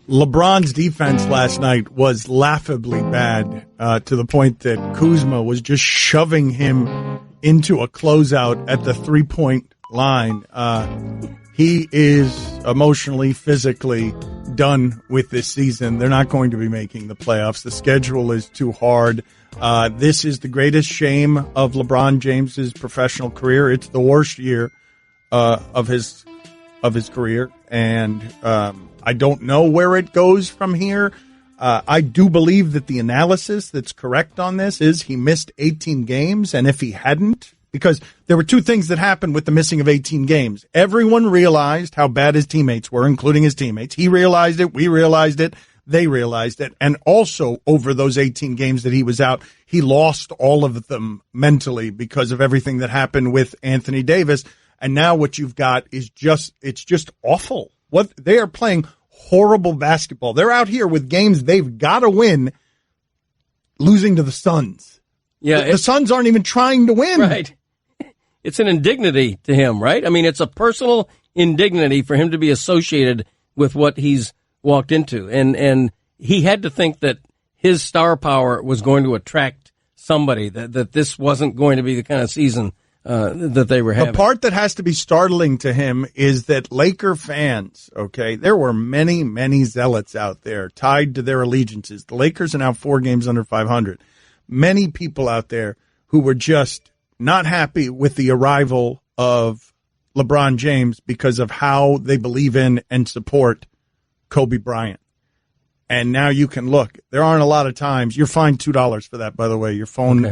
LeBron's defense last night was laughably bad, to the point that Kuzma was just shoving him into a closeout at the three-point line. He is emotionally, physically done with this season. They're not going to be making the playoffs. The schedule is too hard. This is the greatest shame of LeBron James's professional career. It's the worst year of his career, and I don't know where it goes from here. I do believe that the analysis that's correct on this is he missed 18 games, and if he hadn't, because there were two things that happened with the missing of 18 games. Everyone realized how bad his teammates were, including his teammates. He realized it. We realized it. They realized it. And also, over those 18 games that he was out, he lost all of them mentally because of everything that happened with Anthony Davis. And now what you've got is it's just awful. What they are playing horrible basketball. They're out here with games they've got to win, losing to the Suns. Yeah, the Suns aren't even trying to win. Right. It's an indignity to him, right? I mean, it's a personal indignity for him to be associated with what he's walked into. And he had to think that his star power was going to attract somebody, that this wasn't going to be the kind of season that they were having. The part that has to be startling to him is that Laker fans, okay, there were many, many zealots out there tied to their allegiances. The Lakers are now 4 games under 500. Many people out there who were just not happy with the arrival of LeBron James because of how they believe in and support Kobe Bryant. And now you can look. There aren't a lot of times. You're fined $2 for that, by the way. Your phone,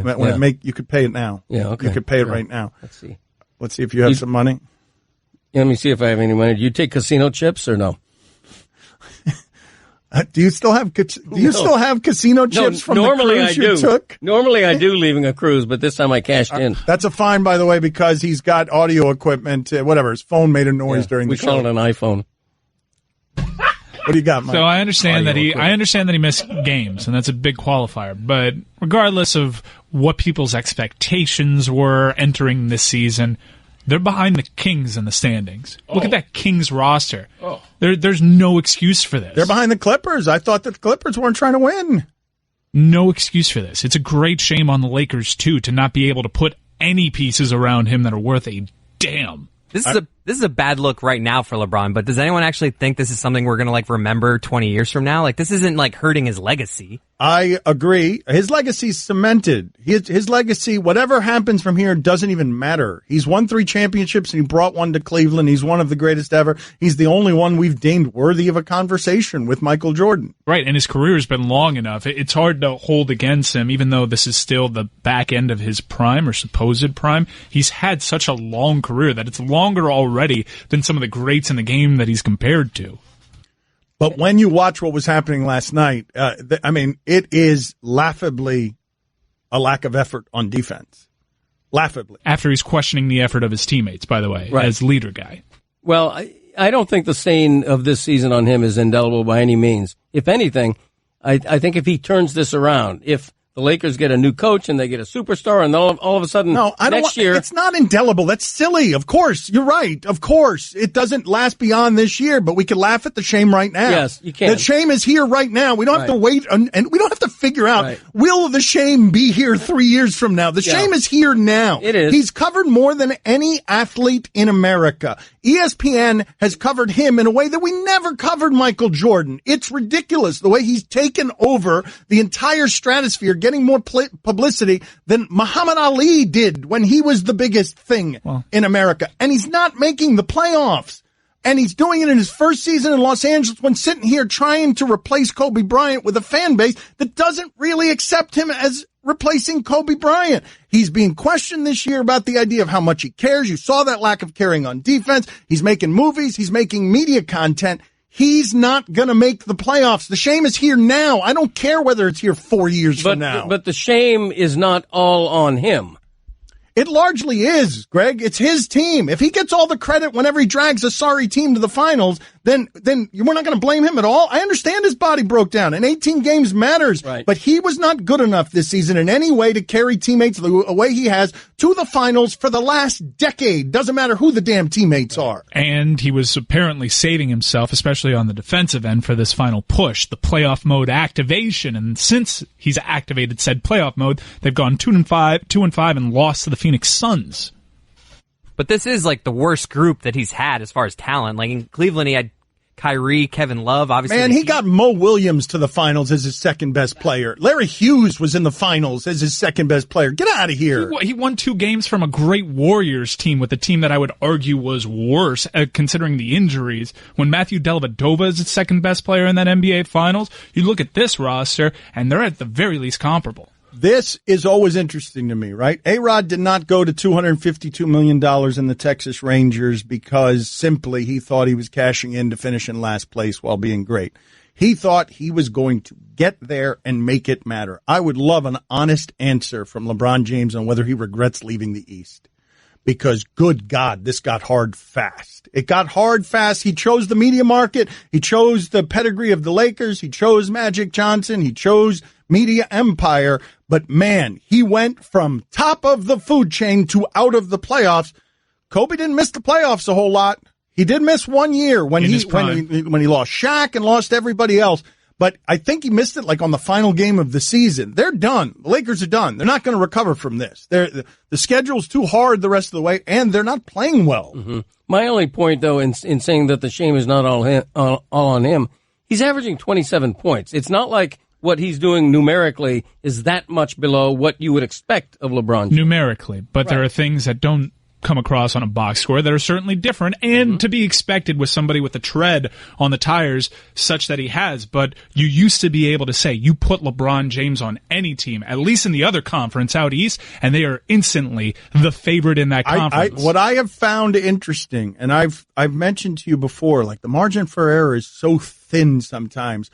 you could pay it now. Yeah, okay. You could pay it right now. Let's see. Let's see if you have some money. Yeah, let me see if I have any money. Do you take casino chips or no? Do you still have casino chips from the cruise you took? Normally I do, leaving a cruise, but this time I cashed in. That's a fine, by the way, because he's got audio equipment, whatever. His phone made a noise during the show. We call it an iPhone. What do you got, Mike? So I understand that he missed games, and that's a big qualifier. But regardless of what people's expectations were entering this season, they're behind the Kings in the standings. Look at that Kings roster. There's no excuse for this. They're behind the Clippers. I thought that the Clippers weren't trying to win. No excuse for this. It's a great shame on the Lakers, too, to not be able to put any pieces around him that are worth a damn. This is a bad look right now for LeBron, but does anyone actually think this is something we're going to remember 20 years from now? This isn't hurting his legacy. I agree. His legacy's cemented. His legacy, whatever happens from here, doesn't even matter. He's won 3 championships and he brought one to Cleveland. He's one of the greatest ever. He's the only one we've deemed worthy of a conversation with Michael Jordan. Right, and his career has been long enough. It's hard to hold against him, even though this is still the back end of his prime or supposed prime. He's had such a long career that it's longer already than some of the greats in the game that he's compared to. But when you watch what was happening last night, it is laughably a lack of effort on defense. Laughably. After he's questioning the effort of his teammates, by the way, as leader guy. Well, I don't think the stain of this season on him is indelible by any means. If anything, I think if he turns this around, if the Lakers get a new coach and they get a superstar, and all of a sudden next year... It's not indelible. That's silly. Of course. You're right. Of course. It doesn't last beyond this year, but we can laugh at the shame right now. Yes, you can. The shame is here right now. We don't have to wait, and we don't have to figure out, will the shame be here 3 years from now? The shame is here now. It is. He's covered more than any athlete in America. ESPN has covered him in a way that we never covered Michael Jordan. It's ridiculous the way he's taken over the entire stratosphere, getting more publicity than Muhammad Ali did when he was the biggest thing in America. And he's not making the playoffs. And he's doing it in his first season in Los Angeles when sitting here trying to replace Kobe Bryant with a fan base that doesn't really accept him as replacing Kobe Bryant. He's being questioned this year about the idea of how much he cares. You saw that lack of caring on defense. He's making movies. He's making media content. He's not going to make the playoffs. The shame is here now. I don't care whether it's here 4 years from now. But the shame is not all on him. It largely is, Greg. It's his team. If he gets all the credit whenever he drags a sorry team to the finals, then we're not going to blame him at all. I understand his body broke down, and 18 games matters, right. But he was not good enough this season in any way to carry teammates the way he has to the finals for the last decade. Doesn't matter who the damn teammates are. And he was apparently saving himself, especially on the defensive end, for this final push, the playoff mode activation. And since he's activated said playoff mode, they've gone 2-5 and lost to the Phoenix Suns. But this is like the worst group that he's had as far as talent. Like in Cleveland, he had Kyrie, Kevin Love, obviously. Man, he got Mo Williams to the finals as his second best player. Larry Hughes was in the finals as his second best player. Get out of here. He won 2 games from a great Warriors team with a team that I would argue was worse, considering the injuries. When Matthew Dellavedova is the second best player in that NBA finals, you look at this roster, and they're at the very least comparable. This is always interesting to me, right? A-Rod did not go to $252 million in the Texas Rangers because simply he thought he was cashing in to finish in last place while being great. He thought he was going to get there and make it matter. I would love an honest answer from LeBron James on whether he regrets leaving the East. Because, good God, this got hard fast. It got hard fast. He chose the media market. He chose the pedigree of the Lakers. He chose Magic Johnson. He chose media empire. But, man, he went from top of the food chain to out of the playoffs. Kobe didn't miss the playoffs a whole lot. He did miss 1 year when he lost Shaq and lost everybody else. But I think he missed it like on the final game of the season. They're done. The Lakers are done. They're not going to recover from this. The schedule's too hard the rest of the way, and they're not playing well. Mm-hmm. My only point, though, in saying that the shame is not all on him, he's averaging 27 points. It's not like what he's doing numerically is that much below what you would expect of LeBron James. Numerically, but there are things that don't come across on a box score that are certainly different and to be expected with somebody with a tread on the tires such that he has. But you used to be able to say you put LeBron James on any team, at least in the other conference out east, and they are instantly the favorite in that conference. What I have found interesting, and I've mentioned to you before, like the margin for error is so thin sometimes.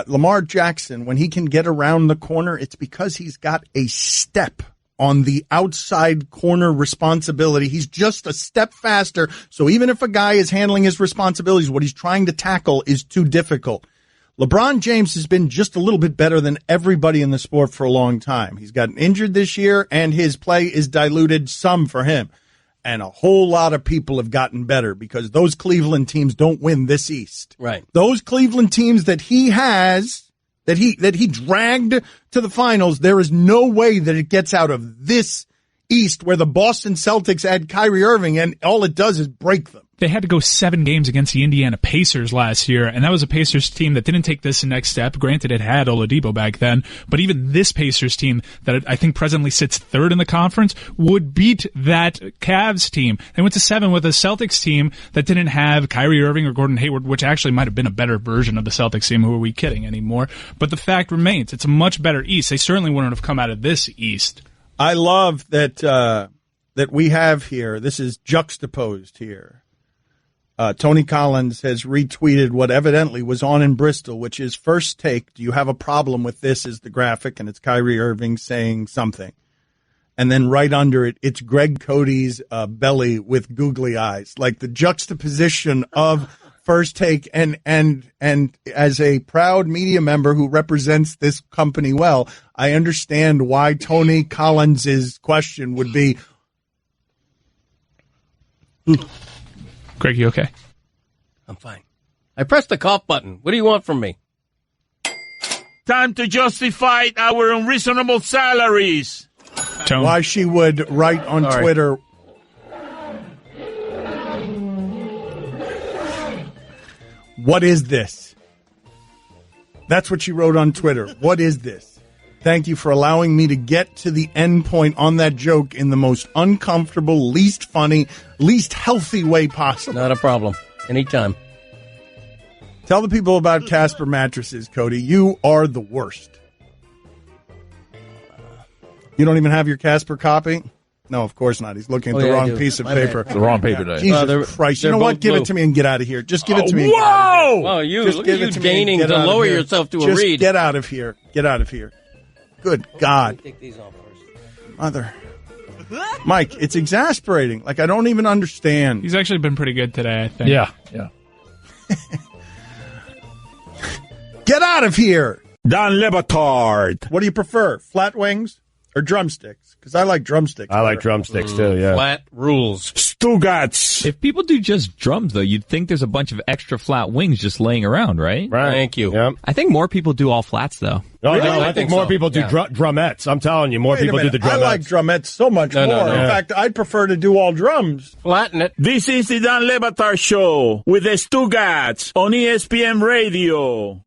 Lamar Jackson, when he can get around the corner, it's because he's got a step on the outside corner responsibility. He's just a step faster. So even if a guy is handling his responsibilities, what he's trying to tackle is too difficult. LeBron James has been just a little bit better than everybody in the sport for a long time. He's gotten injured this year, and his play is diluted some for him. And a whole lot of people have gotten better because those Cleveland teams don't win this East. Right. Those Cleveland teams that he has, that he dragged to the finals, there is no way that it gets out of this East where the Boston Celtics add Kyrie Irving and all it does is break them. They had to go 7 games against the Indiana Pacers last year, and that was a Pacers team that didn't take this next step. Granted, it had Oladipo back then, but even this Pacers team that I think presently sits 3rd in the conference would beat that Cavs team. They went to 7 with a Celtics team that didn't have Kyrie Irving or Gordon Hayward, which actually might have been a better version of the Celtics team. Who are we kidding anymore? But the fact remains, it's a much better East. They certainly wouldn't have come out of this East. I love that that we have here. This is juxtaposed here. Tony Collins has retweeted what evidently was on in Bristol, which is first take. Do you have a problem with this? Is the graphic, and it's Kyrie Irving saying something. And then right under it, it's Greg Cody's belly with googly eyes, like the juxtaposition of first take. And as a proud media member who represents this company well, I understand why Tony Collins's question would be, Greg, you okay? I'm fine. I pressed the cough button. What do you want from me? Time to justify our unreasonable salaries. Tone. Why she would write on Twitter. What is this? That's what she wrote on Twitter. What is this? Thank you for allowing me to get to the end point on that joke in the most uncomfortable, least funny, least healthy way possible. Not a problem. Anytime. Tell the people about Casper mattresses, Cody. You are the worst. You don't even have your Casper copy? No, of course not. He's looking at the wrong piece of paper. It's the wrong paper today. Jesus Christ. You know what? Give it to me and get out of here. Just give it to me. Whoa! Oh, look at you deigning to lower yourself to a read. Just get out of here. Get out of here. Good God. Take these off first. Mother. Mike, it's exasperating. Like, I don't even understand. He's actually been pretty good today, I think. Yeah. Get out of here. Don Lebatard. What do you prefer, flat wings or drumsticks? Because I like drumsticks. I like drumsticks too, yeah. Flat rules. Stugotz. If people do just drums, though, you'd think there's a bunch of extra flat wings just laying around, right? Right. Thank you. Yep. I think more people do all flats, though. No, Really? no, I I think think more so. people do drumettes. I'm telling you, more Wait a people do minute. the drumettes. I like drumettes so much No, more. no, no. In Yeah. fact, I'd prefer to do all drums. Flatten it. This is the Don Lebatard Show with the Stugotz on ESPN Radio.